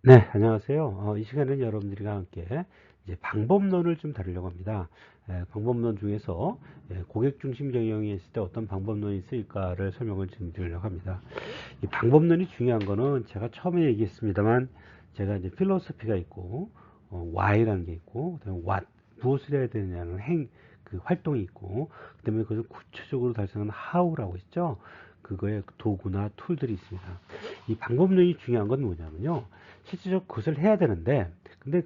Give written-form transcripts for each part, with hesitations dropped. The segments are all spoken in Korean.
네, 안녕하세요. 이 시간에는 여러분들과 함께 이제 방법론을 좀 다루려고 합니다. 방법론 중에서 고객 중심 경영이 있을 때 어떤 방법론이 있을까를 설명을 좀 드리려고 합니다. 이 방법론이 중요한 거는 제가 처음에 얘기했습니다만, 제가 이제 필로소피가 있고, why라는 게 있고, 그다음에 what, 무엇을 해야 되느냐는 그 활동이 있고, 그다음에 그것을 구체적으로 달성하는 how라고 있죠. 그거의 도구나 툴들이 있습니다. 이 방법론이 중요한 건 뭐냐면요. 실질적으로 그것을 해야 되는데, 근데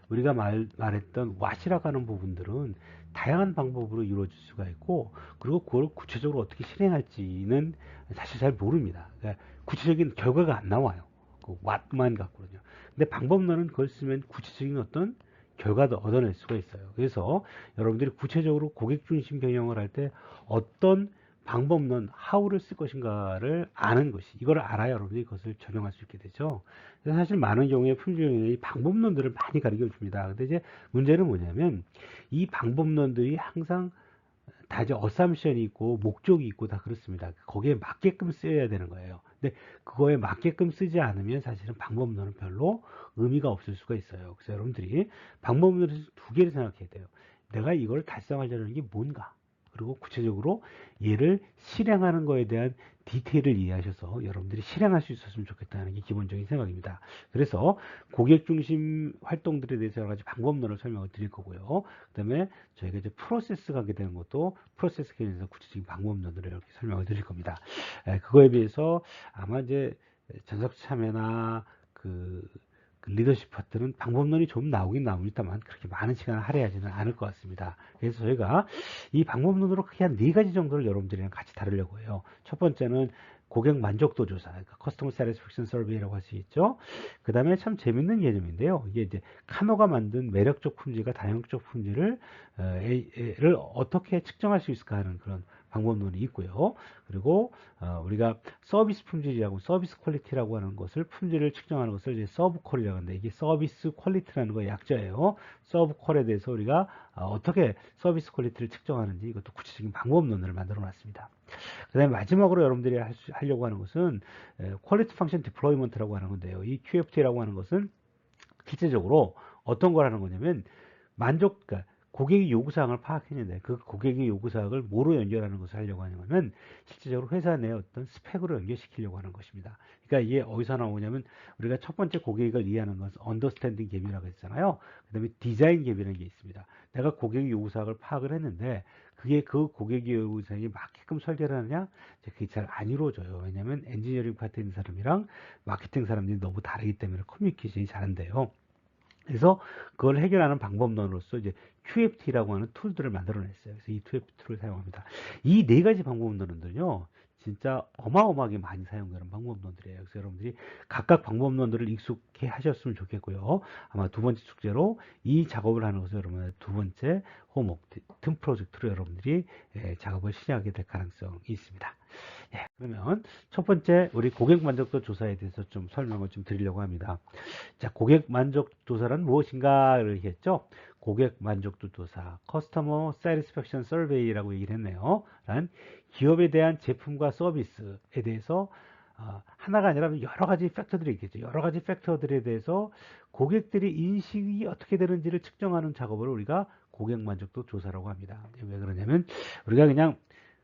우리가 말했던 what이라고 하는 부분들은 다양한 방법으로 이루어질 수가 있고, 그리고 그걸 구체적으로 어떻게 실행할지는 사실 잘 모릅니다. 그러니까 구체적인 결과가 안 나와요. 그 what만 갖고는요. 근데 방법론은 그걸 쓰면 구체적인 어떤 결과도 얻어낼 수가 있어요. 그래서 여러분들이 구체적으로 고객 중심 경영을 할 때 어떤 방법론, how를 쓸 것인가를 아는 것이, 이걸 알아야 여러분들이 그것을 적용할 수 있게 되죠. 그래서 사실 많은 경우에 품질 경영이 방법론들을 많이 가르쳐 줍니다. 근데 이제 문제는 뭐냐면 이 방법론들이 항상 다 이제 어삼션이 있고 목적이 있고 다 그렇습니다. 거기에 맞게끔 쓰여야 되는 거예요. 근데 그거에 맞게끔 쓰지 않으면 사실은 방법론은 별로 의미가 없을 수가 있어요. 그래서 여러분들이 방법론을 두 개를 생각해야 돼요. 내가 이걸 달성하려는 게 뭔가? 그리고 구체적으로 얘를 실행하는 거에 대한 디테일을 이해하셔서 여러분들이 실행할 수 있었으면 좋겠다는 게 기본적인 생각입니다. 그래서 고객 중심 활동들에 대해서 여러 가지 방법론을 설명을 드릴 거고요. 그다음에 저희가 이제 프로세스 가게 되는 것도 프로세스 개념에서 구체적인 방법론들을 이렇게 설명을 드릴 겁니다. 그거에 비해서 아마 이제 전속 참여나 그 리더십 파트는 방법론이 좀 나오긴 나옵니다만 그렇게 많은 시간을 할애하지는 않을 것 같습니다. 그래서 저희가 이 방법론으로 크게 한 네 가지 정도를 여러분들이랑 같이 다루려고 해요. 첫 번째는 고객 만족도 조사, 그러니까 커스터머 세티스팩션 서베이라고 할 수 있죠. 그 다음에 참 재밌는 개념인데요. 이게 이제 카노가 만든 매력적 품질과 다양적 품질을 를 어떻게 측정할 수 있을까 하는 그런 방법론이 있고요. 그리고 우리가 서비스 품질이라고 서비스 퀄리티라고 하는 것을 품질을 측정하는 것을 이제 서브 퀄이라고 하는데 이게 서비스 퀄리티라는 거의 약자예요. 서브 퀄에 대해서 우리가 어떻게 서비스 퀄리티를 측정하는지 이것도 구체적인 방법론을 만들어 놨습니다. 그다음에 마지막으로 여러분들이 하려고 하는 것은 퀄리티 펑션 디플로이먼트라고 하는 건데요. 이 QFT라고 하는 것은 실제적으로 어떤 걸 하는 거냐면 그러니까 고객의 요구사항을 파악했는데 그 고객의 요구사항을 뭐로 연결하는 것을 하려고 하는 거면 실질적으로 회사 내 어떤 스펙으로 연결시키려고 하는 것입니다. 그러니까 이게 어디서 나오냐면 우리가 첫 번째 고객을 이해하는 것은 언더스탠딩 갭이라고 했잖아요. 그 다음에 디자인 갭이라는 게 있습니다. 내가 고객의 요구사항을 파악을 했는데 그게 그 고객의 요구사항에 맞게끔 설계를 하느냐? 그게 잘 안 이루어져요. 왜냐하면 엔지니어링 파트에 있는 사람이랑 마케팅 사람들이 너무 다르기 때문에 커뮤니케이션이 잘 안 돼요. 그래서 그걸 해결하는 방법론으로서 이제 QFT라고 하는 툴들을 만들어냈어요. 그래서 이 QFT 툴을 사용합니다. 이 네 가지 방법론들은요, 진짜 어마어마하게 많이 사용되는 방법론들이에요. 그래서 여러분들이 각각 방법론들을 익숙해 하셨으면 좋겠고요. 아마 두 번째 숙제로 이 작업을 하는 것을 여러분의 두 번째 홈워크, 틈 프로젝트로 여러분들이 작업을 시작하게 될 가능성이 있습니다. 그러면 첫 번째 우리 고객 만족도 조사에 대해서 좀 설명을 좀 드리려고 합니다. 자, 고객 만족 조사란 무엇인가를 했죠. 고객 만족도 조사, Customer Satisfaction Survey라고 얘기를 했네요. 란 기업에 대한 제품과 서비스에 대해서 하나가 아니라 여러 가지 팩터들이 있겠죠. 여러 가지 팩터들에 대해서 고객들의 인식이 어떻게 되는지를 측정하는 작업을 우리가 고객 만족도 조사라고 합니다. 왜 그러냐면 우리가 그냥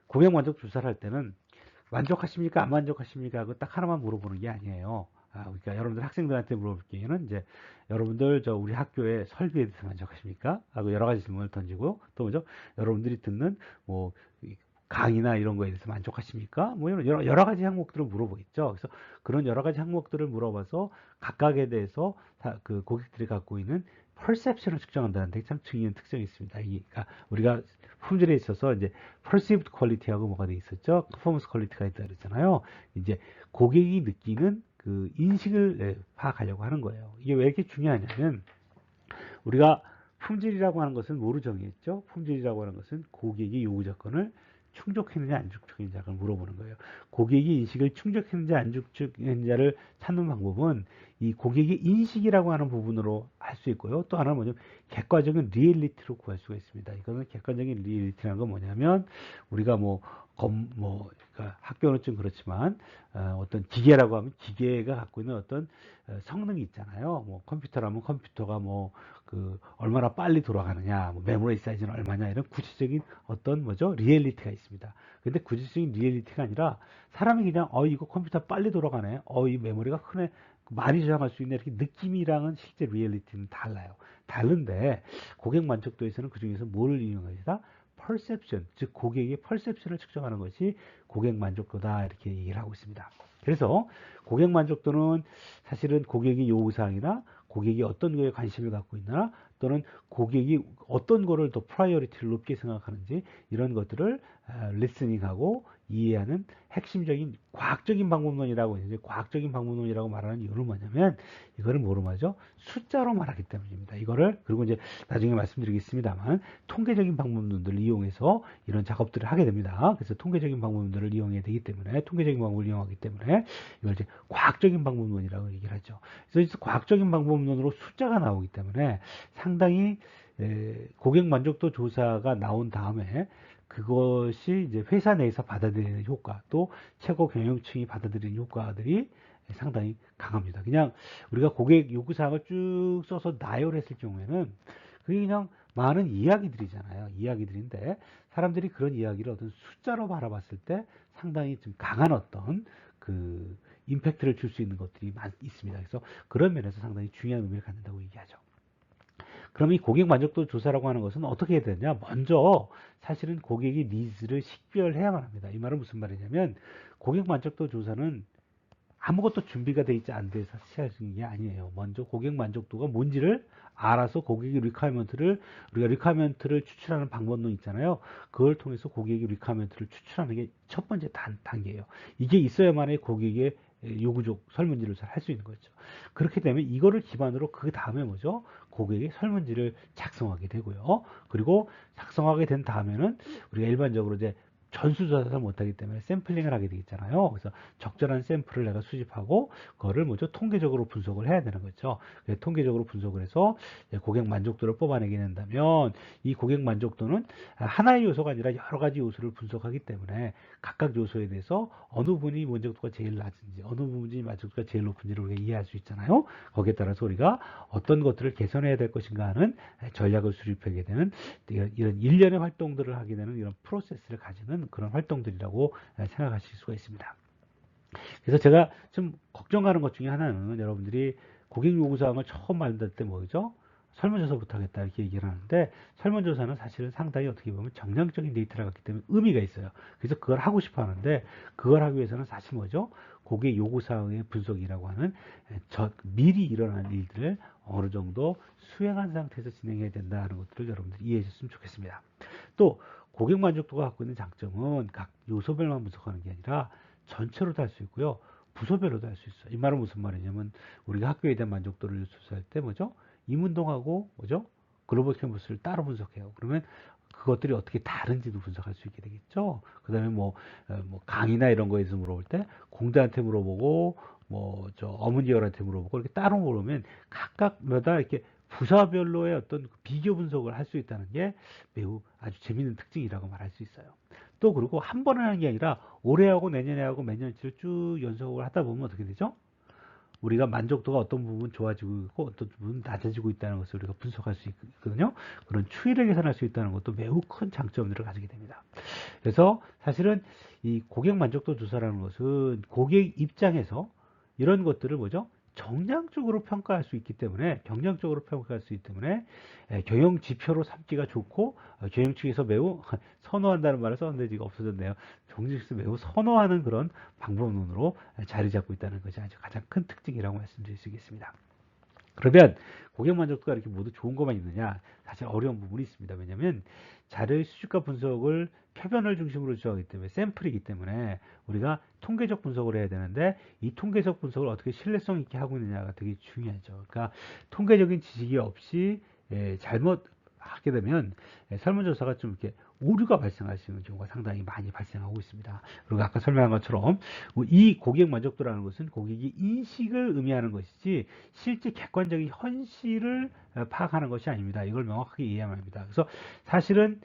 고객 만족 조사를 할 때는 만족하십니까? 안 만족하십니까? 하고 딱 하나만 물어보는 게 아니에요. 그러니까 여러분들 학생들한테 물어볼 경우에는 이제 여러분들 저 우리 학교의 설비에 대해서 만족하십니까? 하고 여러 가지 질문을 던지고 또 뭐죠? 여러분들이 듣는 뭐 강의나 이런 거에 대해서 만족하십니까? 뭐 이런 여러 가지 항목들을 물어보겠죠. 그래서 그런 여러 가지 항목들을 물어봐서 각각에 대해서 그 고객들이 갖고 있는 퍼셉션을 측정한다는 데 참 중요한 특징이 있습니다. 그러니까 우리가 품질에 있어서 이제 perceived quality하고 뭐가 돼 있었죠? performance quality가 있다 그랬잖아요. 이제 고객이 느끼는 그 인식을 파악하려고 하는 거예요. 이게 왜 이렇게 중요하냐면 우리가 품질이라고 하는 것은 뭐로 정의했죠? 품질이라고 하는 것은 고객이 요구 조건을 충족했느냐 안 충족했느냐를 물어보는 거예요. 고객이 인식을 충족했느냐 안 충족했느냐를 찾는 방법은 이 고객의 인식이라고 하는 부분으로 할 수 있고요. 또 하나는 뭐냐면 객관적인 리얼리티로 구할 수가 있습니다. 이거는 객관적인 리얼리티라는 건 뭐냐면 우리가 그러니까 학교는 좀 그렇지만 어떤 기계라고 하면 기계가 갖고 있는 어떤 성능이 있잖아요. 뭐 컴퓨터라면 컴퓨터가 얼마나 빨리 돌아가느냐, 뭐 메모리 사이즈는 얼마냐 이런 구체적인 어떤 리얼리티가 있습니다. 근데 구체적인 리얼리티가 아니라 사람이 그냥 이거 컴퓨터 빨리 돌아가네, 이 메모리가 크네, 많이 저장할 수 있네 이렇게 느낌이랑은 실제 리얼리티는 달라요. 다른데 고객 만족도에서는 그 중에서 뭐를 이용하시다? perception, 즉 고객의 perception을 측정하는 것이 고객 만족도다 이렇게 얘기를 하고 있습니다. 그래서 고객 만족도는 사실은 고객의 요구사항이나 고객이 어떤 거에 관심을 갖고 있나 또는 고객이 어떤 거를 더 프라이어리티를 높게 생각하는지 이런 것들을 리스닝하고 이해하는 핵심적인 과학적인 방법론이라고 이제 과학적인 방법론이라고 말하는 이유는 뭐냐면 이거를 뭐로 말하죠? 숫자로 말하기 때문입니다. 이거를 그리고 이제 나중에 말씀드리겠습니다만 통계적인 방법론들을 이용해서 이런 작업들을 하게 됩니다. 그래서 통계적인 방법론들을 이용해야 되기 때문에 통계적인 방법을 이용하기 때문에 이걸 이제 과학적인 방법론이라고 얘기를 하죠. 그래서 과학적인 방법론으로 숫자가 나오기 때문에 상당히 고객 만족도 조사가 나온 다음에 그것이 이제 회사 내에서 받아들이는 효과, 또 최고 경영층이 받아들이는 효과들이 상당히 강합니다. 그냥 우리가 고객 요구사항을 쭉 써서 나열했을 경우에는 그게 그냥 많은 이야기들이잖아요. 이야기들인데 사람들이 그런 이야기를 어떤 숫자로 바라봤을 때 상당히 좀 강한 어떤 임팩트를 줄 수 있는 것들이 있습니다. 그래서 그런 면에서 상당히 중요한 의미를 갖는다고 얘기하죠. 그럼 이 고객 만족도 조사라고 하는 것은 어떻게 해야 되냐? 먼저 사실은 고객의 니즈를 식별해야만 합니다. 이 말은 무슨 말이냐면 고객 만족도 조사는 아무것도 준비가 돼 있지 않은 데서 시작하는 게 아니에요. 먼저 고객 만족도가 뭔지를 알아서 고객의 우리가 리퀘어먼트를 추출하는 방법론 있잖아요. 그걸 통해서 고객의 리퀘어먼트를 추출하는 게 첫 번째 단계예요. 이게 있어야만이 고객의 요구적 설문지를 잘 할 수 있는 거죠. 그렇기 때문에 이거를 기반으로 그 다음에 뭐죠? 고객의 설문지를 작성하게 되고요. 그리고 작성하게 된 다음에는 우리가 일반적으로 이제 전수조사를 못하기 때문에 샘플링을 하게 되겠잖아요. 그래서 적절한 샘플을 내가 수집하고 그거를 통계적으로 분석을 해야 되는 거죠. 통계적으로 분석을 해서 고객 만족도를 뽑아내게 된다면 이 고객 만족도는 하나의 요소가 아니라 여러 가지 요소를 분석하기 때문에 각각 요소에 대해서 어느 부분이 만족도가 제일 낮은지 어느 부분이 만족도가 제일 높은지를 우리가 이해할 수 있잖아요. 거기에 따라서 우리가 어떤 것들을 개선해야 될 것인가 하는 전략을 수립하게 되는 이런 일련의 활동들을 하게 되는 이런 프로세스를 가지는 그런 활동들이라고 생각하실 수가 있습니다. 그래서 제가 좀 걱정하는 것 중에 하나는 여러분들이 고객 요구사항을 처음 만들 때 뭐죠? 설문조사부터 하겠다 이렇게 얘기를 하는데 설문조사는 사실은 상당히 어떻게 보면 정량적인 데이터를 갖기 때문에 의미가 있어요. 그래서 그걸 하고 싶어 하는데 그걸 하기 위해서는 사실 뭐죠? 고객 요구사항의 분석이라고 하는 미리 일어나는 일들을 어느 정도 수행한 상태에서 진행해야 된다는 것들을 여러분들이 이해해 주셨으면 좋겠습니다. 또 고객 만족도가 갖고 있는 장점은 각 요소별만 분석하는 게 아니라 전체로도 할 수 있고요. 부서별로도 할 수 있어요. 이 말은 무슨 말이냐면 우리가 학교에 대한 만족도를 조사할 때 뭐죠? 임운동하고 뭐죠? 글로벌 캔버스를 따로 분석해요. 그러면 그것들이 어떻게 다른지도 분석할 수 있게 되겠죠. 그 다음에 강의나 이런 거에서 물어볼 때 공대한테 물어보고 어머니열한테 물어보고 이렇게 따로 물으면 각각마다 이렇게 부서별로의 어떤 비교 분석을 할 수 있다는 게 매우 아주 재밌는 특징이라고 말할 수 있어요. 또 그리고 한 번에 하는 게 아니라 올해 하고 내년에 하고 몇 년치를 쭉 연속을 하다 보면 어떻게 되죠? 우리가 만족도가 어떤 부분 좋아지고 있고 어떤 부분 낮아지고 있다는 것을 우리가 분석할 수 있거든요. 그런 추이를 계산할 수 있다는 것도 매우 큰 장점들을 가지게 됩니다. 그래서 사실은 이 고객 만족도 조사라는 것은 고객 입장에서 이런 것들을 뭐죠? 정량적으로 평가할 수 있기 때문에 경량적으로 평가할 수 있기 때문에 경영 지표로 삼기가 좋고 경영 측에서 매우 선호한다는 말을 썼는데 지금 없어졌네요. 경영 측에서 매우 선호하는 그런 방법론으로 자리 잡고 있다는 것이 아주 가장 큰 특징이라고 말씀드릴 수 있겠습니다. 그러면 고객 만족도가 이렇게 모두 좋은 것만 있느냐? 사실 어려운 부분이 있습니다. 왜냐하면 자료의 수집과 분석을 표변을 중심으로 주장하기 때문에 샘플이기 때문에 우리가 통계적 분석을 해야 되는데 이 통계적 분석을 어떻게 신뢰성 있게 하고 있느냐가 되게 중요하죠. 그러니까 통계적인 지식이 없이 잘못 하게 되면 설문조사가 좀 이렇게 오류가 발생하시는 경우가 상당히 많이 발생하고 있습니다. 그리고 아까 설명한 것처럼 이 고객 만족도라는 것은 고객이 인식을 의미하는 것이지 실제 객관적인 현실을 파악하는 것이 아닙니다. 이걸 명확하게 이해해야 합니다. 그래서 사실은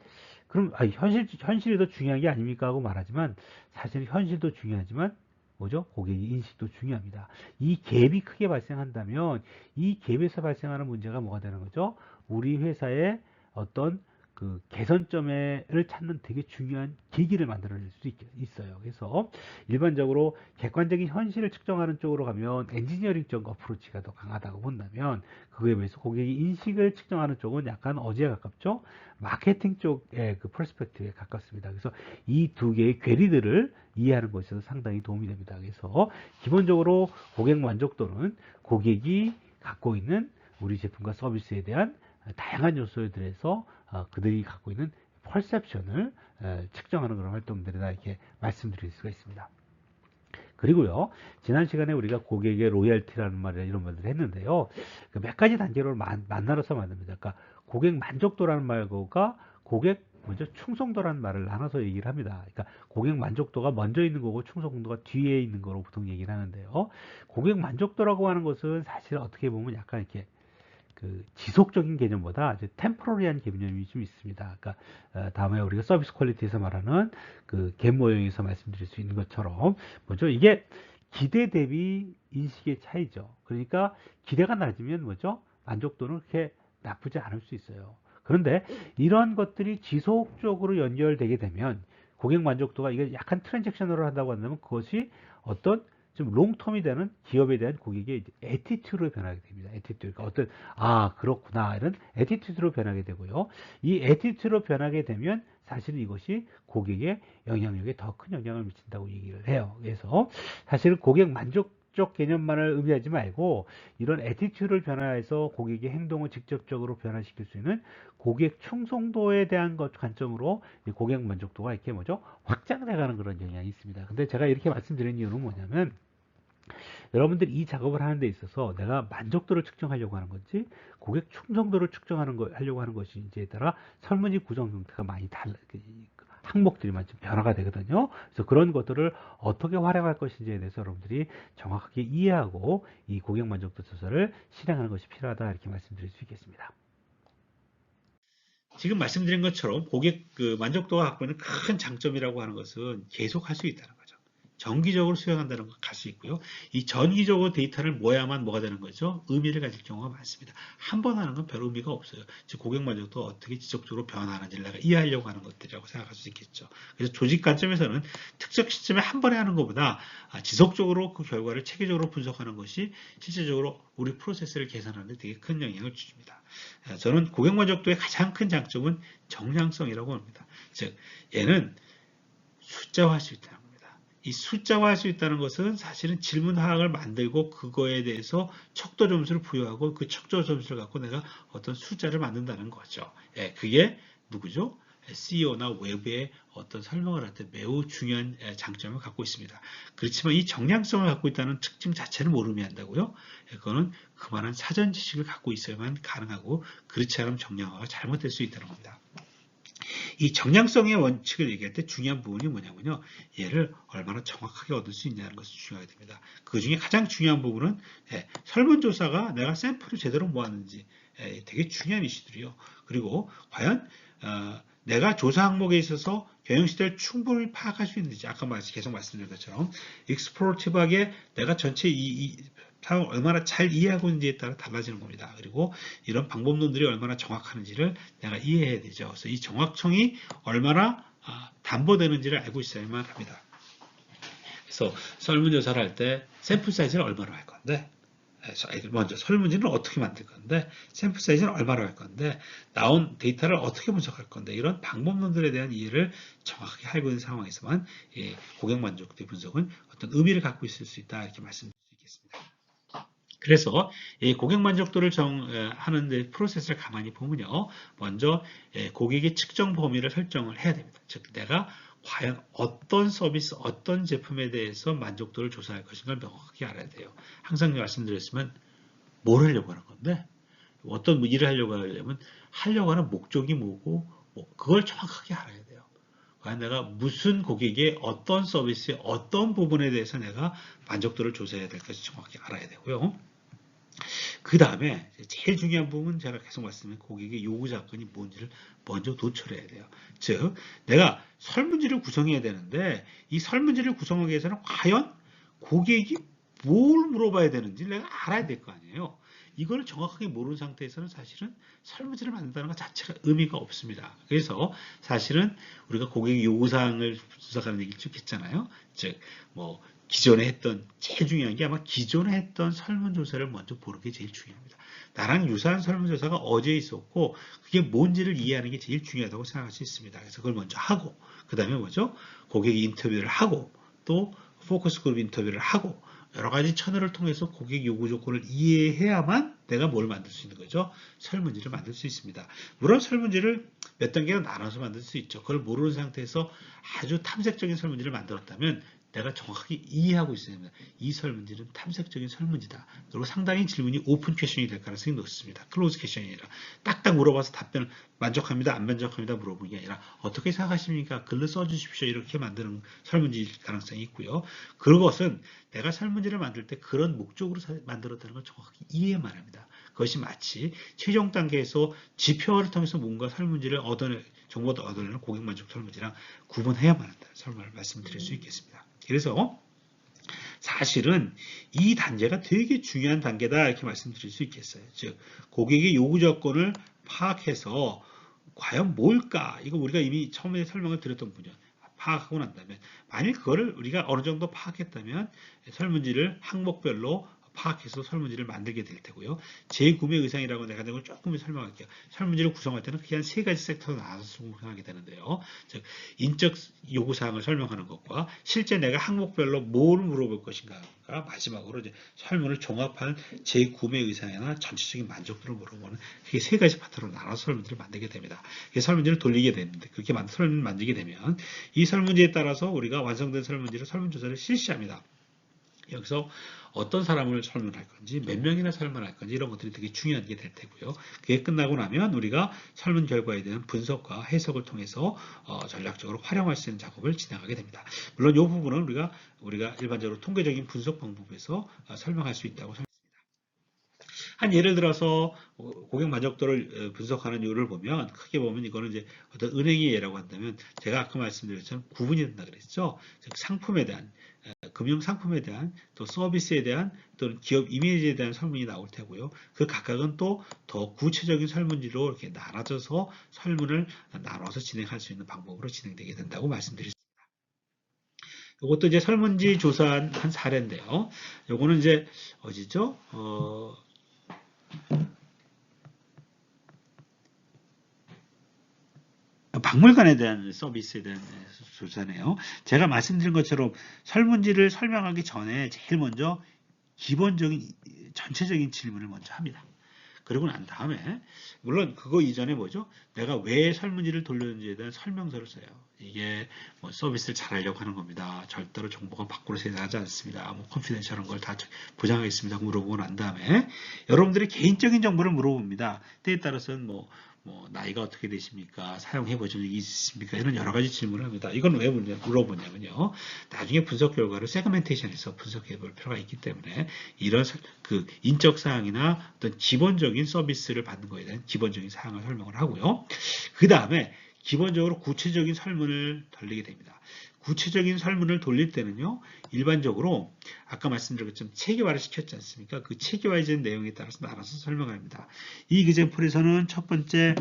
그럼 현실이 더 중요한 게 아닙니까 하고 말하지만 사실 현실도 중요하지만 뭐죠? 고객의 인식도 중요합니다. 이 갭이 크게 발생한다면 이 갭에서 발생하는 문제가 뭐가 되는 거죠? 우리 회사의 어떤 그 개선점을 찾는 되게 중요한 계기를 만들어낼 수 있어요. 그래서 일반적으로 객관적인 현실을 측정하는 쪽으로 가면 엔지니어링적 어프로치가 더 강하다고 본다면 그거에 비해서 고객의 인식을 측정하는 쪽은 약간 어디에 가깝죠? 마케팅 쪽의 그 퍼스펙티브에 가깝습니다. 그래서 이 두 개의 괴리들을 이해하는 것에서 상당히 도움이 됩니다. 그래서 기본적으로 고객 만족도는 고객이 갖고 있는 우리 제품과 서비스에 대한 다양한 요소들에서 그들이 갖고 있는 퍼셉션을 측정하는 그런 활동들이다 이렇게 말씀드릴 수가 있습니다. 그리고요, 지난 시간에 우리가 고객의 로열티라는 말이나 이런 말들을 했는데요, 그 몇 가지 단계로 나눠서 만듭니다. 그러니까 고객 만족도라는 말과 고객 먼저 충성도라는 말을 나눠서 얘기를 합니다. 그러니까 고객 만족도가 먼저 있는 거고 충성도가 뒤에 있는 거로 보통 얘기를 하는데요. 고객 만족도라고 하는 것은 사실 어떻게 보면 약간 이렇게 그 지속적인 개념보다 이제 템포러리한 개념이 좀 있습니다. 그러니까 다음에 우리가 서비스 퀄리티에서 말하는 그 갭 모형에서 말씀드릴 수 있는 것처럼 뭐죠? 이게 기대 대비 인식의 차이죠. 그러니까 기대가 낮으면 뭐죠? 만족도는 그렇게 나쁘지 않을 수 있어요. 그런데 이런 것들이 지속적으로 연결되게 되면 고객 만족도가 이게 약간 트랜잭션으로 한다고 한다면 그것이 어떤 좀 롱텀이 되는 기업에 대한 고객의 애티튜드로 변하게 됩니다. 애티튜드. 그러니까 어떤 그렇구나 이런 애티튜드로 변하게 되고요. 이 애티튜드로 변하게 되면 사실은 이것이 고객의 영향력에 더 큰 영향을 미친다고 얘기를 해요. 그래서 사실은 고객 만족적 개념만을 의미하지 말고 이런 애티튜드를 변화해서 고객의 행동을 직접적으로 변화시킬 수 있는 고객 충성도에 대한 것 관점으로 고객 만족도가 이렇게 뭐죠? 확장돼가는 그런 영향이 있습니다. 근데 제가 이렇게 말씀드린 이유는 뭐냐면 여러분들이 이 작업을 하는 데 있어서 내가 만족도를 측정하려고 하는 건지 고객 충성도를 하려고 하는 것인지에 따라 설문지 구성 형태가 많이 항목들이 좀 변화가 되거든요. 그래서 그런 것들을 어떻게 활용할 것인지에 대해서 여러분들이 정확하게 이해하고 이 고객 만족도 조사를 실행하는 것이 필요하다 이렇게 말씀드릴 수 있겠습니다. 지금 말씀드린 것처럼 고객 그 만족도가 갖고 있는 큰 장점이라고 하는 것은 계속 할 수 있다는 거죠. 정기적으로 수행한다는 걸 갈 수 있고요. 이 정기적으로 데이터를 모야만 뭐가 되는 거죠? 의미를 가질 경우가 많습니다. 한 번 하는 건 별 의미가 없어요. 즉 고객 만족도가 어떻게 지속적으로 변화하는지를 내가 이해하려고 하는 것들이라고 생각할 수 있겠죠. 그래서 조직 관점에서는 특정 시점에 한 번에 하는 것보다 지속적으로 그 결과를 체계적으로 분석하는 것이 실질적으로 우리 프로세스를 개선하는 데 되게 큰 영향을 줍니다. 저는 고객 만족도의 가장 큰 장점은 정량성이라고 합니다. 즉 얘는 숫자화할 수 있다는 겁니다. 이 숫자화할 수 있다는 것은 사실은 질문하항을 만들고 그거에 대해서 척도 점수를 부여하고 그 척도 점수를 갖고 내가 어떤 숫자를 만든다는 거죠. 예, 그게 누구죠? CEO나 외부의 어떤 설명을 할 때 매우 중요한 장점을 갖고 있습니다. 그렇지만 이 정량성을 갖고 있다는 특징 자체를 못 의미한다고요? 그거는 그만한 사전 지식을 갖고 있어야만 가능하고 그렇지 않으면 정량화가 잘못될 수 있다는 겁니다. 이 정량성의 원칙을 얘기할 때 중요한 부분이 뭐냐면요. 얘를 얼마나 정확하게 얻을 수 있냐는 것이 중요하게 됩니다. 그 중에 가장 중요한 부분은 설문조사가 내가 샘플을 제대로 모았는지 되게 중요한 이슈들이요. 그리고 과연 내가 조사 항목에 있어서 경영시대를 충분히 파악할 수 있는지 아까 계속 말씀드린 것처럼 익스플로티브하게 내가 전체 이 상황을 얼마나 잘 이해하고 있는지에 따라 달라지는 겁니다. 그리고 이런 방법론들이 얼마나 정확한지를 내가 이해해야 되죠. 그래서 이 정확성이 얼마나 담보되는지를 알고 있어야만 합니다. 그래서 설문조사를 할 때 샘플 사이즈를 얼마로 할 건데 먼저 설문지는 어떻게 만들 건데 샘플 사이즈는 얼마로 할 건데 나온 데이터를 어떻게 분석할 건데 이런 방법론들에 대한 이해를 정확하게 알고 있는 상황에서만 고객 만족도 분석은 어떤 의미를 갖고 있을 수 있다 이렇게 말씀드릴 수 있겠습니다. 그래서 이 고객 만족도를 하는 프로세스를 가만히 보면요. 먼저 고객의 측정 범위를 설정을 해야 됩니다. 즉 내가 과연 어떤 서비스, 어떤 제품에 대해서 만족도를 조사할 것인가를 명확하게 알아야 돼요. 항상 말씀드렸지만 뭘 하려고 하는 건데 어떤 일을 하려고 하는 목적이 뭐고, 그걸 정확하게 알아야 돼요. 과연 내가 무슨 고객의 어떤 서비스의 어떤 부분에 대해서 내가 만족도를 조사해야 될지 정확히 알아야 되고요. 그 다음에 제일 중요한 부분은 제가 계속 말씀드린 고객의 요구 사건이 뭔지를 먼저 도출해야 돼요. 즉, 내가 설문지를 구성해야 되는데 이 설문지를 구성하기 위해서는 과연 고객이 뭘 물어봐야 되는지 내가 알아야 될 거 아니에요. 이거를 정확하게 모르는 상태에서는 사실은 설문지를 만든다는 것 자체가 의미가 없습니다. 그래서 사실은 우리가 고객의 요구사항을 분석하는 얘기를 쭉 했잖아요. 즉, 기존에 했던 제일 중요한 게 아마 기존에 했던 설문조사를 먼저 보는 게 제일 중요합니다. 나랑 유사한 설문조사가 어제 있었고 그게 뭔지를 이해하는 게 제일 중요하다고 생각할 수 있습니다. 그래서 그걸 먼저 하고 그 다음에 뭐죠? 고객 인터뷰를 하고 또 포커스 그룹 인터뷰를 하고 여러 가지 채널을 통해서 고객 요구 조건을 이해해야만 내가 뭘 만들 수 있는 거죠? 설문지를 만들 수 있습니다. 물론 설문지를 몇 단계로 나눠서 만들 수 있죠. 그걸 모르는 상태에서 아주 탐색적인 설문지를 만들었다면 내가 정확하게 이해하고 있어야 됩니다. 이 설문지는 탐색적인 설문지다. 그리고 상당히 질문이 오픈 퀘션이 될 가능성이 높습니다. 클로즈 퀘션이 아니라 딱딱 물어봐서 답변을 만족합니다, 안 만족합니다 물어보는 게 아니라 어떻게 생각하십니까? 글로 써주십시오. 이렇게 만드는 설문지일 가능성이 있고요. 그것은 내가 설문지를 만들 때 그런 목적으로 만들었다는 걸 정확히 이해만 합니다. 그것이 마치 최종 단계에서 지표를 통해서 뭔가 설문지를 정보를 얻어내는 고객 만족 설문지랑 구분해야만 한다는 설명을 말씀드릴 수 있겠습니다. 그래서 사실은 이 단계가 되게 중요한 단계다 이렇게 말씀드릴 수 있겠어요. 즉 고객의 요구 조건을 파악해서 과연 뭘까? 이거 우리가 이미 처음에 설명을 드렸던 분야. 파악하고 난 다음에 만일 그거를 우리가 어느 정도 파악했다면 설문지를 항목별로 파악해서 설문지를 만들게 될 테고요. 재구매 의상이라고 내가 조금 설명할게요. 설문지를 구성할 때는 그게 한 세 가지 섹터로 나눠서 구성하게 되는데요. 즉 인적 요구사항을 설명하는 것과 실제 내가 항목별로 뭘 물어볼 것인가가 마지막으로 이제 설문을 종합한 재구매 의상이나 전체적인 만족도를 물어보는 그게 세 가지 파트로 나눠서 설문지를 만들게 됩니다. 설문지를 돌리게 되는데 그렇게 설문을 만들게 되면 이 설문지에 따라서 우리가 완성된 설문지로 설문조사를 실시합니다. 여기서 어떤 사람을 설문할 건지 몇 명이나 설문할 건지 이런 것들이 되게 중요한 게 될 테고요. 그게 끝나고 나면 우리가 설문 결과에 대한 분석과 해석을 통해서 전략적으로 활용할 수 있는 작업을 진행하게 됩니다. 물론 이 부분은 우리가 일반적으로 통계적인 분석 방법에서 설명할 수 있다고 생각합니다. 한 예를 들어서 고객 만족도를 분석하는 이유를 보면 크게 보면 이거는 이제 어떤 은행의 예라고 한다면 제가 아까 말씀드렸지만 구분이 된다 그랬죠. 즉 상품에 대한 금융 상품에 대한 또 서비스에 대한 또는 기업 이미지에 대한 설문이 나올 테고요. 그 각각은 또 더 구체적인 설문지로 이렇게 나눠져서 설문을 나눠서 진행할 수 있는 방법으로 진행되게 된다고 말씀드렸습니다. 이것도 이제 설문지 조사한 한 사례인데요. 요거는 이제 어디죠? 박물관에 대한 서비스에 대한 조사네요. 제가 말씀드린 것처럼 설문지를 설명하기 전에 제일 먼저 기본적인 전체적인 질문을 먼저 합니다. 그러고 난 다음에 물론 그거 이전에 뭐죠? 내가 왜 설문지를 돌렸는지에 대한 설명서를 써요. 이게 서비스를 잘하려고 하는 겁니다. 절대로 정보가 밖으로 새나가지 않습니다. 컨피덴셜한 걸 다 보장하겠습니다. 물어보고 난 다음에 여러분들의 개인적인 정보를 물어봅니다. 때에 따라서는 나이가 어떻게 되십니까? 사용해 보신 적이 있습니까? 이런 여러 가지 질문을 합니다. 이건 왜 물어보냐면요. 나중에 분석 결과를 세그멘테이션해서 분석해 볼 필요가 있기 때문에 이런 그 인적 사항이나 어떤 기본적인 서비스를 받는 거에 대한 기본적인 사항을 설명을 하고요. 그 다음에 기본적으로 구체적인 설문을 돌리게 됩니다. 구체적인 설문을 돌릴 때는요, 일반적으로 아까 말씀드렸지만 체계화를 시켰지 않습니까? 그 체계화된 내용에 따라서 나눠서 설명합니다. 이 이그젠플에서는 첫 번째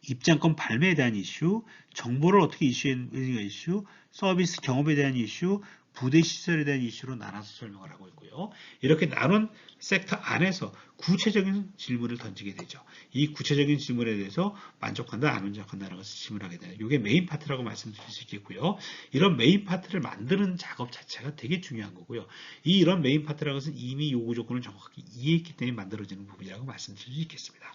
입장권 발매에 대한 이슈, 정보를 어떻게 이슈하는 이슈, 서비스 경험에 대한 이슈, 부대 시설에 대한 이슈로 나눠서 설명을 하고 있고요. 이렇게 나눈 섹터 안에서 구체적인 질문을 던지게 되죠. 이 구체적인 질문에 대해서 만족한다, 안 만족한다는 것을 질문하게 되는 이게 메인 파트라고 말씀드릴 수 있겠고요. 이런 메인 파트를 만드는 작업 자체가 되게 중요한 거고요. 이런 메인 파트라는 것은 이미 요구 조건을 정확하게 이해했기 때문에 만들어지는 부분이라고 말씀드릴 수 있겠습니다.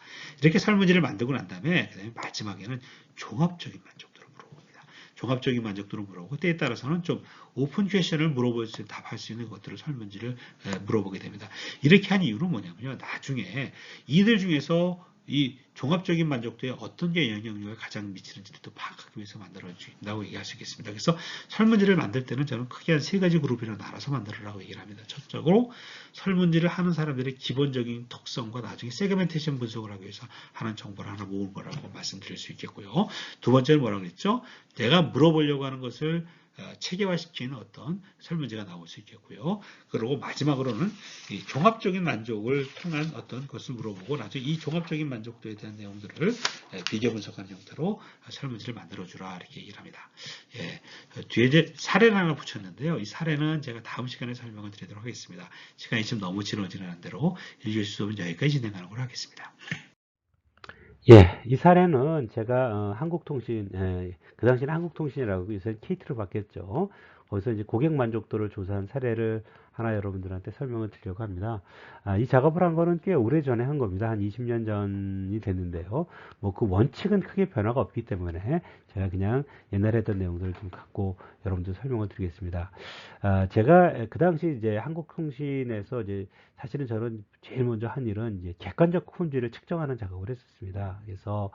이렇게 설문지를 만들고 난 다음에 그다음에 마지막에는 종합적인 만족도를 물어봅니다. 종합적인 만족도를 물어보고 때에 따라서는 좀 오픈 퀘션을 물어볼 때 답할 수 있는 것들을 설문지를 물어보게 됩니다. 이렇게 한 이유는 뭐냐면요. 나중에 이들 중에서 이 종합적인 만족도에 어떤 게 영향력을 가장 미치는지를 또 파악하기 위해서 만들어진다고 얘기할 수 있겠습니다. 그래서 설문지를 만들 때는 저는 크게 한 3가지 그룹으로 나눠서 만들으라고 얘기를 합니다. 첫째로 설문지를 하는 사람들의 기본적인 특성과 나중에 세그멘테이션 분석을 하기 위해서 하는 정보를 하나 모은 거라고 말씀드릴 수 있겠고요. 두 번째는 뭐라고 그랬죠? 내가 물어보려고 하는 것을 체계화시키는 어떤 설문지가 나올 수 있겠고요. 그리고 마지막으로는 이 종합적인 만족을 통한 어떤 것을 물어보고 나중에 이 종합적인 만족도에 대한 내용들을 비교 분석하는 형태로 설문지를 만들어주라 이렇게 얘기를 합니다. 뒤에 이제 사례를 하나 붙였는데요. 이 사례는 제가 다음 시간에 설명을 드리도록 하겠습니다. 시간이 지금 너무 지나는 대로 읽을 수 없는 여기까지 진행하는 걸로 하겠습니다. 예, 이 사례는 제가 한국통신, 그 당시에는 한국통신이라고 요새 KT로 바뀌었죠. 거기서 이제 고객 만족도를 조사한 사례를 하나 여러분들한테 설명을 드리려고 합니다. 이 작업을 한 거는 꽤 오래 전에 한 겁니다. 한 20년 전이 됐는데요. 뭐 그 원칙은 크게 변화가 없기 때문에 제가 그냥 옛날에 했던 내용들을 좀 갖고 여러분들 설명을 드리겠습니다. 제가 그 당시 이제 한국통신에서 이제 사실은 저는 제일 먼저 한 일은 이제 객관적 품질을 측정하는 작업을 했었습니다. 그래서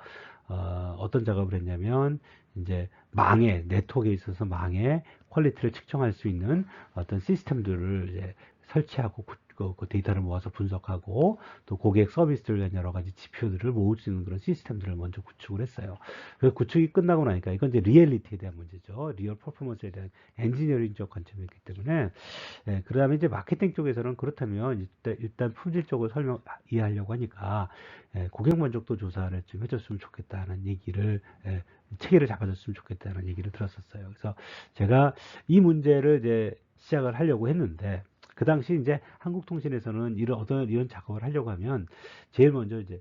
어떤 작업을 했냐면 이제 망에 네트워크에 있어서 망에 퀄리티를 측정할 수 있는 어떤 시스템들을 이제 설치하고 그 데이터를 모아서 분석하고 또 고객 서비스를 위한 여러 가지 지표들을 모을 수 있는 그런 시스템들을 먼저 구축을 했어요. 그 구축이 끝나고 나니까 이건 이제 리얼리티에 대한 문제죠. 리얼 퍼포먼스에 대한 엔지니어링적 관점이기 때문에 그 다음에 이제 마케팅 쪽에서는 그렇다면 일단 품질적으로 이해하려고 하니까 고객 만족도 조사를 좀 해줬으면 좋겠다는 얘기를 체계를 잡아줬으면 좋겠다는 얘기를 들었었어요. 그래서 제가 이 문제를 이제 시작을 하려고 했는데 그 당시 이제 한국통신에서는 이런 작업을 하려고 하면 제일 먼저 이제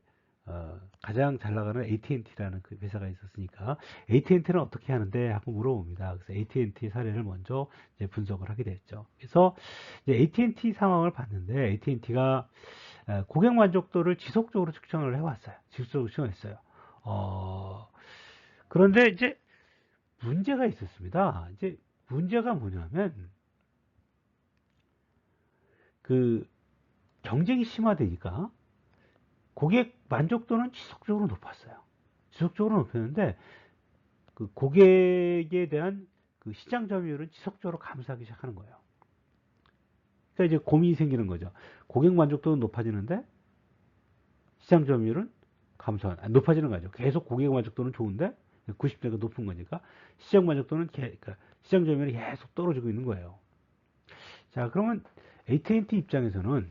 가장 잘 나가는 AT&T라는 그 회사가 있었으니까 AT&T는 어떻게 하는데 하고 물어봅니다. 그래서 AT&T 사례를 먼저 이제 분석을 하게 됐죠. 그래서 이제 AT&T 상황을 봤는데 AT&T가 고객 만족도를 지속적으로 측정을 해왔어요. 지속적으로 측정했어요. 그런데 이제 문제가 있었습니다. 이제 문제가 뭐냐면 그 경쟁이 심화되니까 고객 만족도는 지속적으로 높았어요. 지속적으로 높였는데 그 고객에 대한 그 시장 점유율은 지속적으로 감소하기 시작하는 거예요. 그러니까 이제 고민이 생기는 거죠. 고객 만족도는 높아지는데 시장 점유율은 높아지는 거죠. 계속 고객 만족도는 좋은데 90대가 높은 거니까 시장 만족도는 그러니까 시장 점유율이 계속 떨어지고 있는 거예요. 자, 그러면 AT&T 입장에서는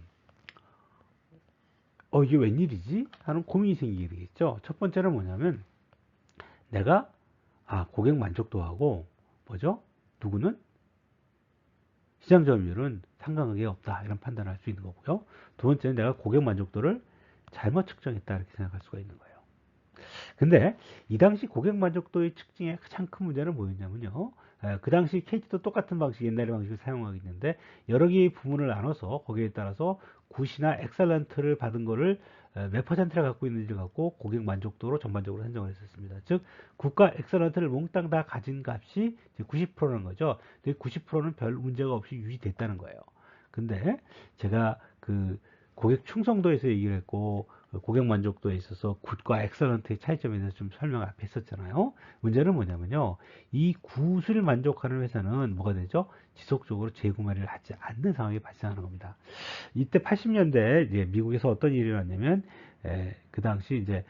이게 웬일이지? 하는 고민이 생기게 되겠죠. 첫 번째는 뭐냐면 내가 고객 만족도하고 뭐죠? 누구는 시장 점유율은 상관관계가 없다 이런 판단을 할 수 있는 거고요. 두 번째는 내가 고객 만족도를 잘못 측정했다 이렇게 생각할 수가 있는 거예요. 근데 이 당시 고객 만족도의 측정의 가장 큰 문제는 뭐였냐면요. 그 당시 KT도 똑같은 방식, 옛날의 방식을 사용하고 있는데 여러 개의 부문을 나눠서 거기에 따라서 굿이나 엑셀런트를 받은 거를 몇 퍼센트를 갖고 있는지를 갖고 고객 만족도로 전반적으로 산정을 했었습니다. 즉 굿과 엑셀런트를 몽땅 다 가진 값이 90%라는 거죠. 근데 90%는 별 문제가 없이 유지됐다는 거예요. 근데 제가 그 고객 충성도에서 얘기를 했고 고객 만족도에 있어서 굿과 엑셀런트의 차이점에 대해서 좀 설명을 앞에 했었잖아요. 문제는 뭐냐면요. 이 굿을 만족하는 회사는 뭐가 되죠? 지속적으로 재구매를 하지 않는 상황이 발생하는 겁니다. 이때 80년대 이제 미국에서 어떤 일이 일어났냐면 그 당시 이제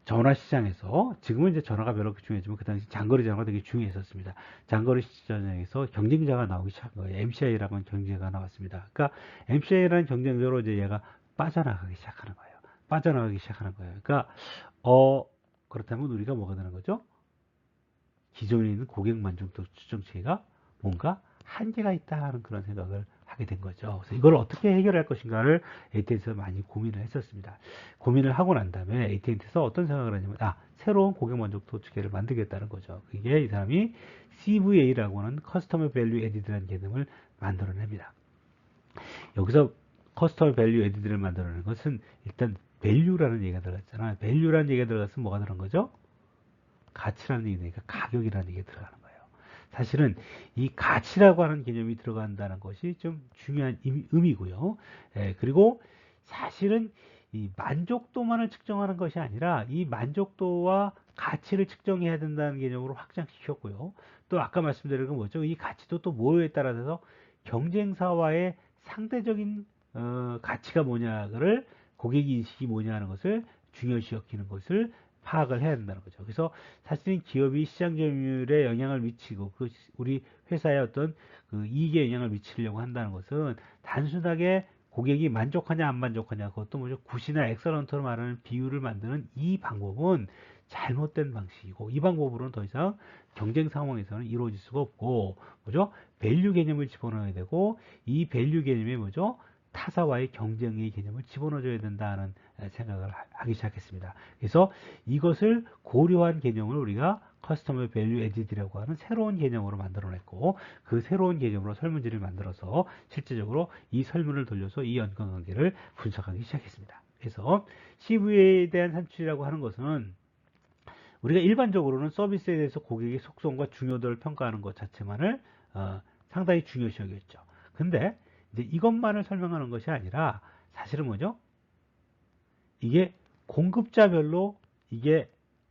전화 시장에서 지금은 이제 전화가 별로 중요하지만 그 당시 장거리 전화가 되게 중요했었습니다. 장거리 시장에서 경쟁자가 나오기 시작한 거예요. MCI라고 하는 경쟁자가 나왔습니다. 그러니까 MCI라는 경쟁자로 이제 얘가 빠져나가기 시작하는 거예요. 빠져나가기 시작하는 거예요. 그러니까 그렇다면 우리가 뭐가 되는 거죠? 기존에 있는 고객 만족도 추정 체계가 뭔가 한계가 있다 하는 그런 생각을 하게 된 거죠. 그래서 이걸 어떻게 해결할 것인가를 AT&T에서 많이 고민을 했었습니다. 고민을 하고 난 다음에 AT&T에서 어떤 생각을 하냐면 새로운 고객 만족도 체계를 만들겠다는 거죠. 그게 이 사람이 CVA라고 하는 Customer Value Added라는 개념을 만들어냅니다. 여기서 Customer Value Added를 만들어내는 것은 일단 value라는 얘기가 들어갔잖아요. value라는 얘기가 들어갔으면 뭐가 들어간 거죠? 가치라는 얘기니까 가격이라는 얘기가 들어가는 거예요. 사실은 이 가치라고 하는 개념이 들어간다는 것이 좀 중요한 의미고요. 그리고 사실은 이 만족도만을 측정하는 것이 아니라 이 만족도와 가치를 측정해야 된다는 개념으로 확장시켰고요. 또 아까 말씀드린 건 뭐죠? 이 가치도 또 뭐에 따라서 경쟁사와의 상대적인 가치가 뭐냐를 고객 인식이 뭐냐 하는 것을 중요시 여기는 것을 파악을 해야 된다는 거죠. 그래서 사실은 기업이 시장 점유율에 영향을 미치고 우리 회사의 어떤 그 이익에 영향을 미치려고 한다는 것은 단순하게 고객이 만족하냐 안 만족하냐 그것도 뭐죠 굿이나 엑설런트로 말하는 비율을 만드는 이 방법은 잘못된 방식이고 이 방법으로는 더 이상 경쟁 상황에서는 이루어질 수가 없고 뭐죠 밸류 개념을 집어넣어야 되고 이 밸류 개념에 뭐죠 타사와의 경쟁의 개념을 집어넣어줘야 된다는 생각을 하기 시작했습니다. 그래서 이것을 고려한 개념을 우리가 커스터머 밸류 에디드라고 하는 새로운 개념으로 만들어냈고 그 새로운 개념으로 설문지를 만들어서 실제적으로 이 설문을 돌려서 이 연관관계를 분석하기 시작했습니다. 그래서 CV에 대한 산출이라고 하는 것은 우리가 일반적으로는 서비스에 대해서 고객의 속성과 중요도를 평가하는 것 자체만을 상당히 중요시 여겼죠. 근데 이제 이것만을 설명하는 것이 아니라 사실은 뭐죠? 이게 공급자별로 이게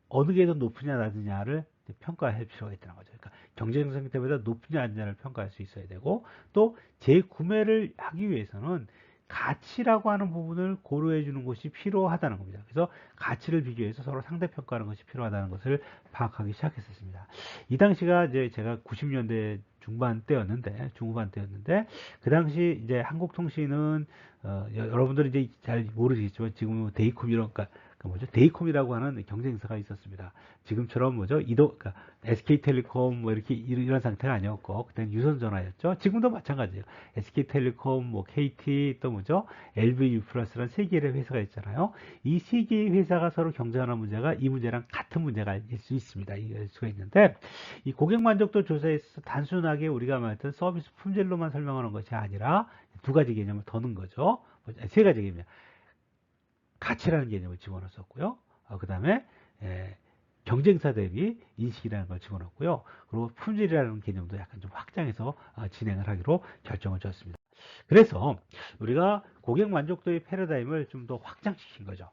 어느 게 더 높으냐 낮으냐를 평가할 필요가 있다는 거죠. 그러니까 경쟁 상태보다 높으냐 낮으냐를 평가할 수 있어야 되고 또 재구매를 하기 위해서는 가치라고 하는 부분을 고려해 주는 것이 필요하다는 겁니다. 그래서 가치를 비교해서 서로 상대평가하는 것이 필요하다는 것을 파악하기 시작했었습니다. 이 당시가 이제 제가 90년대 중반 때였는데, 중후반 때였는데, 그 당시 이제 한국통신은, 여러분들이 이제 잘 모르시겠지만, 지금은 데이콤 이런, 그 뭐죠? 데이콤이라고 하는 경쟁사가 있었습니다. 지금처럼 뭐죠? 그러니까 SK텔레콤 뭐 이렇게 이런 상태가 아니었고, 그때는 유선전화였죠. 지금도 마찬가지예요. SK텔레콤, 뭐 KT, 또 뭐죠? LVU 플러스라는 세 개의 회사가 있잖아요. 이 세 개의 회사가 서로 경쟁하는 문제가 이 문제랑 같은 문제가 있을 수 있습니다. 이럴 수가 있는데, 이 고객 만족도 조사에서 단순하게 우리가 말했던 서비스 품질로만 설명하는 것이 아니라 두 가지 개념을 더 넣은 거죠. 세 가지 개념이야. 가치라는 개념을 집어넣었고요. 그 다음에 경쟁사 대비 인식이라는 걸 집어넣었고요. 그리고 품질이라는 개념도 약간 좀 확장해서 진행을 하기로 결정을 지었습니다. 그래서 우리가 고객 만족도의 패러다임을 좀 더 확장시킨 거죠.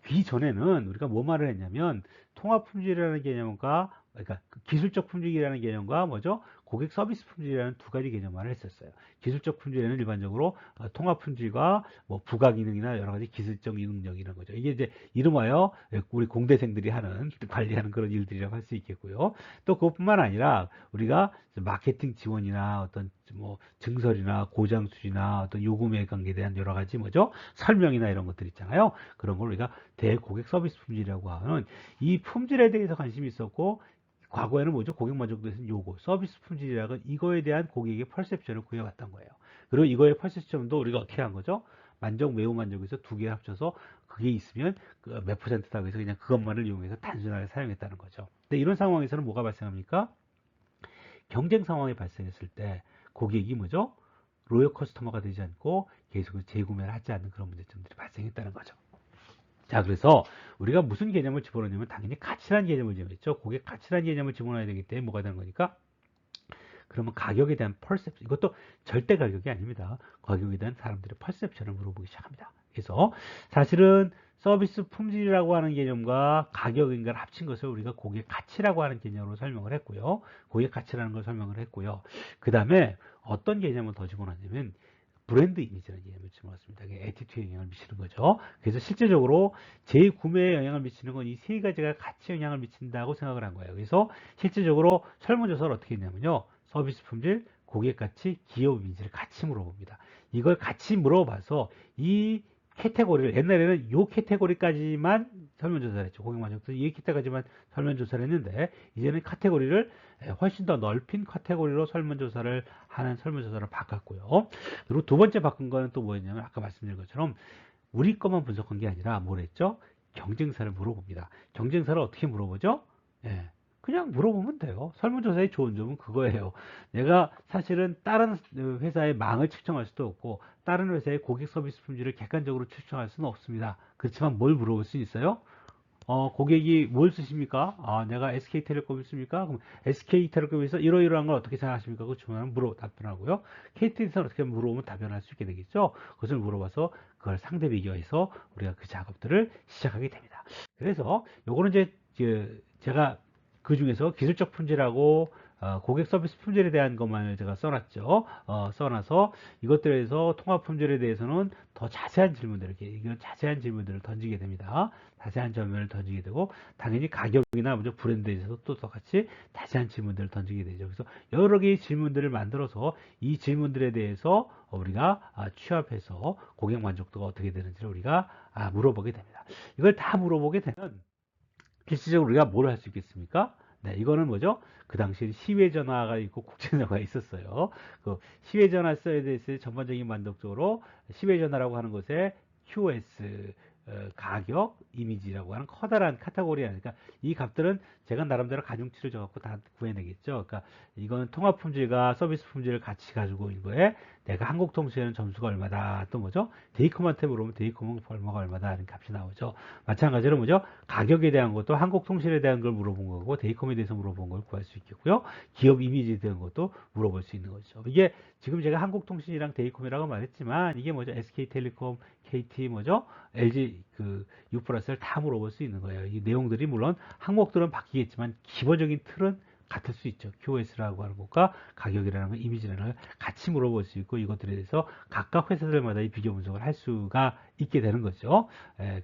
이전에는 우리가 뭐 말을 했냐면 통합 품질이라는 개념과 그러니까 기술적 품질이라는 개념과 뭐죠? 고객 서비스 품질이라는 두 가지 개념만을 했었어요. 기술적 품질에는 일반적으로 통합 품질과 뭐 부가 기능이나 여러 가지 기술적 능력 이런 거죠. 이게 이제 이름하여 우리 공대생들이 하는 관리하는 그런 일들이라고 할 수 있겠고요. 또 그것뿐만 아니라 우리가 마케팅 지원이나 어떤 뭐 증설이나 고장 수리나 어떤 요금에 관계된 여러 가지 뭐죠? 설명이나 이런 것들 있잖아요. 그런 걸 우리가 대고객 서비스 품질이라고 하는 이 품질에 대해서 관심이 있었고 과거에는 뭐죠? 고객 만족도에서는 요거, 서비스 품질이라고 이거에 대한 고객의 퍼셉션을 구해왔던 거예요. 그리고 이거의 퍼셉션도 우리가 어떻게 한 거죠? 만족, 매우 만족에서 두 개 합쳐서 그게 있으면 몇 %다고 해서 그냥 그것만을 이용해서 단순하게 사용했다는 거죠. 근데 이런 상황에서는 뭐가 발생합니까? 경쟁 상황이 발생했을 때 고객이 뭐죠? 로열 커스터머가 되지 않고 계속 재구매를 하지 않는 그런 문제점들이 발생했다는 거죠. 자, 그래서 우리가 무슨 개념을 집어넣냐면 당연히 가치라는 개념을 집어넣죠. 고객 가치라는 개념을 집어넣어야 되기 때문에 뭐가 되는 거니까? 그러면 가격에 대한 퍼셉션, 이것도 절대 가격이 아닙니다. 가격에 대한 사람들의 퍼셉션을 물어보기 시작합니다. 그래서 사실은 서비스 품질이라고 하는 개념과 가격인가를 합친 것을 우리가 고객 가치라고 하는 개념으로 설명을 했고요. 고객 가치라는 걸 설명을 했고요. 그 다음에 어떤 개념을 더 집어넣냐면 브랜드 이미지라는 개념을 집어넣었습니다. 이게 애티튜드에 영향을 미치는 거죠. 그래서 실제적으로 재구매에 영향을 미치는 건 이 세 가지가 같이 영향을 미친다고 생각을 한 거예요. 그래서 실제적으로 설문조사를 어떻게 했냐면요. 서비스 품질, 고객 가치, 기업 이미지를 같이 물어봅니다. 이걸 같이 물어봐서 이 카테고리를 옛날에는 이 카테고리까지만 설문조사를 했죠. 고객 만족도 이 카테고리까지만 설문조사를 했는데 이제는 카테고리를 훨씬 더 넓힌 카테고리로 설문조사를 하는 설문조사를 바꿨고요. 그리고 두 번째 바꾼 거는 또 뭐였냐면 아까 말씀드린 것처럼 우리 것만 분석한 게 아니라 뭐랬죠? 경쟁사를 물어봅니다. 경쟁사를 어떻게 물어보죠? 예, 그냥 물어보면 돼요. 설문조사의 좋은 점은 그거예요. 내가 사실은 다른 회사의 망을 측정할 수도 없고 다른 회사의 고객 서비스 품질을 객관적으로 측정할 수는 없습니다. 그렇지만 뭘 물어볼 수 있어요? 고객이 뭘 쓰십니까? 내가 SK텔레콤을 씁니까? 그럼 SK텔레콤에서 이러이러한 걸 어떻게 생각하십니까? 그 주문하면 답변하고요. KT에서는 어떻게 물어보면 답변할 수 있게 되겠죠. 그것을 물어봐서 그걸 상대 비교해서 우리가 그 작업들을 시작하게 됩니다. 그래서 요거는 제가 그 중에서 기술적 품질하고 고객 서비스 품질에 대한 것만을 제가 써놨죠. 써놔서 이것들에서 통합 품질에 대해서는 더 자세한 질문들을, 이건 자세한 질문들을 던지게 됩니다. 자세한 질문을 던지게 되고, 당연히 가격이나 먼저 브랜드에 대해서 또 똑같이 자세한 질문들을 던지게 되죠. 그래서 여러 개의 질문들을 만들어서 이 질문들에 대해서 우리가 취합해서 고객 만족도가 어떻게 되는지를 우리가 물어보게 됩니다. 이걸 다 물어보게 되면 실질적으로 우리가 뭘 할 수 있겠습니까? 네, 이거는 뭐죠? 그 당시에 시외 전화가 있고 국제 전화가 있었어요. 그 시외 전화 써야 됐을 전반적인 만족도로 시외 전화라고 하는 것에 QoS 가격, 이미지라고 하는 커다란 카테고리가 그러니까 이 값들은 제가 나름대로 가중치를 줘갖고 다 구해내겠죠. 그러니까 이건 통합 품질과 서비스 품질을 같이 가지고 있는 거에 내가 한국통신에는 점수가 얼마다, 또 뭐죠? 데이컴한테 물어보면 데이컴은 얼마가 얼마다 하는 값이 나오죠. 마찬가지로 뭐죠? 가격에 대한 것도 한국통신에 대한 걸 물어본 거고 데이컴에 대해서 물어본 걸 구할 수 있겠고요. 기업 이미지에 대한 것도 물어볼 수 있는 거죠. 이게 지금 제가 한국통신이랑 데이컴이라고 말했지만 이게 뭐죠? SK텔레콤, KT 뭐죠? LG U+를 다 물어볼 수 있는 거예요. 이 내용들이 물론 항목들은 바뀌겠지만 기본적인 틀은 같을 수 있죠. QoS라고 하는 것과 가격이라는 것, 이미지라는 걸 같이 물어볼 수 있고 이것들에 대해서 각각 회사들마다 이 비교 분석을 할 수가 있게 되는 거죠.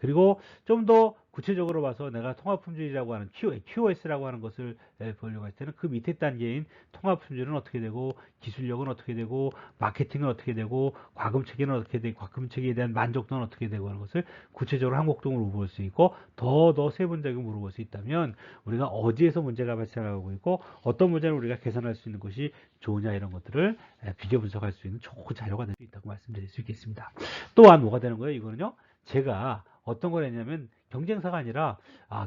그리고 좀 더 구체적으로 봐서 내가 통합품질이라고 하는 QoS라고 하는 것을 보려고 할 때는 그 밑에 단계인 통합품질은 어떻게 되고 기술력은 어떻게 되고 마케팅은 어떻게 되고 과금 체계는 어떻게 되고 과금 체계에 대한 만족도는 어떻게 되고 하는 것을 구체적으로 항목동으로 물어볼 수 있고 더 세분적으로 물어볼 수 있다면 우리가 어디에서 문제가 발생하고 있고 어떤 문제를 우리가 개선할 수 있는 것이 좋으냐 이런 것들을 비교 분석할 수 있는 좋은 자료가 될 수 있다고 말씀드릴 수 있겠습니다. 또한 뭐가 되는 거예요? 이거는요. 제가 어떤 걸 했냐면 경쟁사가 아니라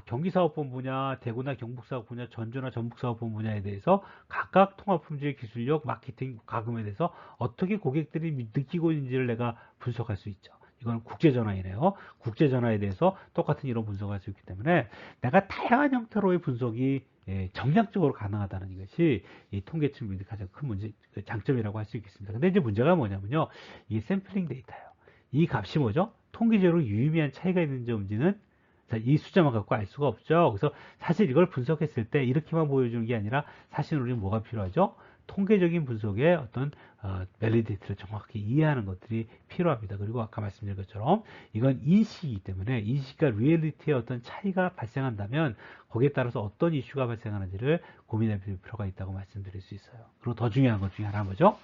경기사업본부냐 대구나 경북사업본부냐 전주나 전북사업본부냐에 대해서 각각 통합품질 기술력 마케팅 과금에 대해서 어떻게 고객들이 느끼고 있는지를 내가 분석할 수 있죠. 이건 국제전화이네요. 국제전화에 대해서 똑같은 이런 분석을 할 수 있기 때문에 내가 다양한 형태로의 분석이 정량적으로 가능하다는 이것이 이 통계치 및 가장 큰 장점이라고 할 수 있겠습니다. 근데 이제 문제가 뭐냐면요. 이게 샘플링 데이터예요. 이 값이 뭐죠? 통계적으로 유의미한 차이가 있는지는 이 숫자만 갖고 알 수가 없죠. 그래서 사실 이걸 분석했을 때 이렇게만 보여주는 게 아니라 사실 우리는 뭐가 필요하죠? 통계적인 분석의 어떤 밸리디티를 정확히 이해하는 것들이 필요합니다. 그리고 아까 말씀드린 것처럼 이건 인식이기 때문에 인식과 리얼리티의 어떤 차이가 발생한다면 거기에 따라서 어떤 이슈가 발생하는지를 고민해 볼 필요가 있다고 말씀드릴 수 있어요. 그리고 더 중요한 것 중에 하나 뭐죠?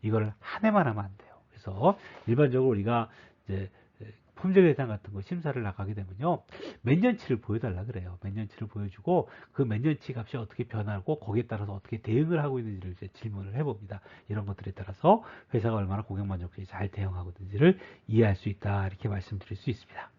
이걸 한 해만 하면 안 돼요. 그래서 일반적으로 우리가 이제 품질 예산 같은 거 심사를 나가게 되면요. 몇 년치를 보여달라 그래요. 몇 년치를 보여주고 그 몇 년치 값이 어떻게 변하고 거기에 따라서 어떻게 대응을 하고 있는지를 이제 질문을 해봅니다. 이런 것들에 따라서 회사가 얼마나 고객 만족도에 잘 대응하고 있는지를 이해할 수 있다. 이렇게 말씀드릴 수 있습니다.